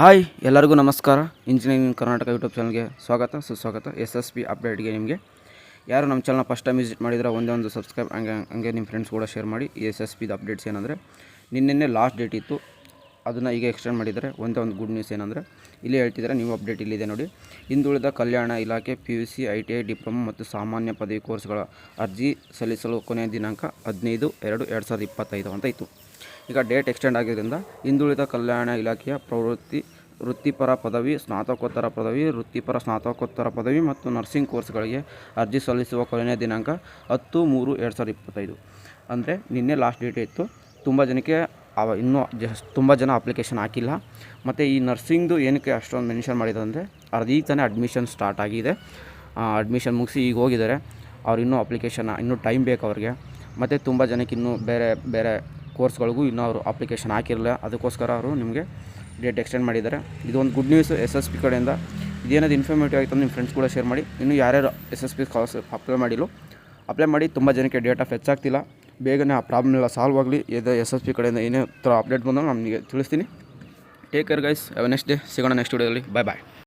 Hi ಎಲ್ಲರಿಗೂ ನಮಸ್ಕಾರ. Engineering Karnataka YouTube ಚಾನಲ್ಗೆ ಸ್ವಾಗತ ಸುಸ್ವಾಗತ. SSP ಅಪ್ಡೇಟ್ಗೆ ನಿಮಗೆ ಯಾರು ನಮ್ಮ ಚಾನಲ್ನ ಫಸ್ಟ್ ಟೈಮ್ ವಿಸಿಟ್ ಮಾಡಿದ್ರೆ ಒಂದು ಸಬ್ಸ್ಕ್ರೈಬ್ ಹಂಗೆ ನಿಮ್ಮ ಫ್ರೆಂಡ್ಸ್ ಕೂಡ ಶೇರ್ ಮಾಡಿ. ಈ SSPದ ಅಪ್ಡೇಟ್ಸ್ ಏನಂದರೆ ನಿನ್ನೆ ಲಾಸ್ಟ್ ಡೇಟ್ ಇತ್ತು, ಅದನ್ನು ಈಗ ಎಕ್ಸ್ಟೆಂಡ್ ಮಾಡಿದ್ದಾರೆ. ಒಂದು ಗುಡ್ ನ್ಯೂಸ್ ಏನಂದರೆ ಇಲ್ಲಿ ಹೇಳ್ತಿದ್ದಾರೆ, ನೀವು ಅಪ್ಡೇಟ್ ಇಲ್ಲಿದೆ ನೋಡಿ. ಹಿಂದುಳಿದ ಕಲ್ಯಾಣ ಇಲಾಖೆ PUC ITI ಡಿಪ್ಲೊಮಾ ಮತ್ತು ಸಾಮಾನ್ಯ ಪದವಿ ಕೋರ್ಸ್ಗಳ ಅರ್ಜಿ ಸಲ್ಲಿಸಲು ಕೊನೆಯ ದಿನಾಂಕ 15/2/2025 ಅಂತ ಇತ್ತು. ಈಗ ಡೇಟ್ ಎಕ್ಸ್ಟೆಂಡ್ ಆಗಿದ್ದರಿಂದ ಹಿಂದುಳಿದ ಕಲ್ಯಾಣ ಇಲಾಖೆಯ ವೃತ್ತಿಪರ ಪದವಿ, ಸ್ನಾತಕೋತ್ತರ ಪದವಿ, ವೃತ್ತಿಪರ ಸ್ನಾತಕೋತ್ತರ ಪದವಿ ಮತ್ತು ನರ್ಸಿಂಗ್ ಕೋರ್ಸ್ಗಳಿಗೆ ಅರ್ಜಿ ಸಲ್ಲಿಸುವ ಕೊನೆಯ ದಿನಾಂಕ 10/3/2025 ಅಂದರೆ ನಿನ್ನೆ ಲಾಸ್ಟ್ ಡೇಟ್ ಇತ್ತು. ತುಂಬ ಜನಕ್ಕೆ ಇನ್ನೂ ತುಂಬ ಜನ ಅಪ್ಲಿಕೇಶನ್ ಹಾಕಿಲ್ಲ. ಮತ್ತು ಈ ನರ್ಸಿಂಗ್ದು ಏನಕ್ಕೆ ಅಷ್ಟೊಂದು ಮೆನ್ಷನ್ ಮಾಡಿದೆ ಅಂದರೆ ಈಗ ತಾನೇ ಅಡ್ಮಿಷನ್ ಸ್ಟಾರ್ಟ್ ಆಗಿದೆ. ಅಡ್ಮಿಷನ್ ಮುಗಿಸಿ ಈಗ ಹೋಗಿದ್ದಾರೆ. ಅವ್ರು ಇನ್ನೂ ಅಪ್ಲಿಕೇಶನ್ ಇನ್ನೂ ಟೈಮ್ ಬೇಕು ಅವ್ರಿಗೆ. ಮತ್ತು ತುಂಬ ಜನಕ್ಕೆ ಇನ್ನೂ ಬೇರೆ ಕೋರ್ಸ್ಗಳಿಗೂ ಇನ್ನೂ ಅವರು ಅಪ್ಲಿಕೇಶನ್ ಹಾಕಿರಲಿಲ್ಲ. ಅದಕ್ಕೋಸ್ಕರ ಅವರು ನಿಮಗೆ ಡೇಟ್ ಎಕ್ಸ್ಟೆಂಡ್ ಮಾಡಿದ್ದಾರೆ. ಇದೊಂದು ಗುಡ್ ನ್ಯೂಸ್ SSP ಕಡೆಯಿಂದ. ಇದೇನಾದ್ರು ಇನ್ಫಾರ್ಮೇಟಿವ್ ಆಯಿತು ನಿಮ್ಮ ಫ್ರೆಂಡ್ಸ್ ಕೂಡ ಶೇರ್ ಮಾಡಿ. ಇನ್ನೂ ಯಾರ್ಯಾರು SSP ಸ್ಕಾಲರ್ಶಿಪ್ ಅಪ್ಲೈ ಮಾಡಿ. ತುಂಬ ಜನಕ್ಕೆ ಡೇಟಾ ಫೆಚ್ ಆಗ್ತಿಲ್ಲ. ಬೇಗನೆ ಆ ಪ್ರಾಬ್ಲಮ್ ಎಲ್ಲ ಸಾಲ್ವ್ ಆಗಲಿ. ಇದು SSP ಕಡೆಯಿಂದ ಏನೇ ಥರ ಅಪ್ಡೇಟ್ ಬಂದಾಗ ನಾನು ನಿಮಗೆ ತಿಳಿಸ್ತೀನಿ. Take care guys. Have A next day. ಸಿಗೋಣ ನೆಕ್ಸ್ಟ್ ವಿಡಿಯೋದಲ್ಲಿ. ಬಾಯ್.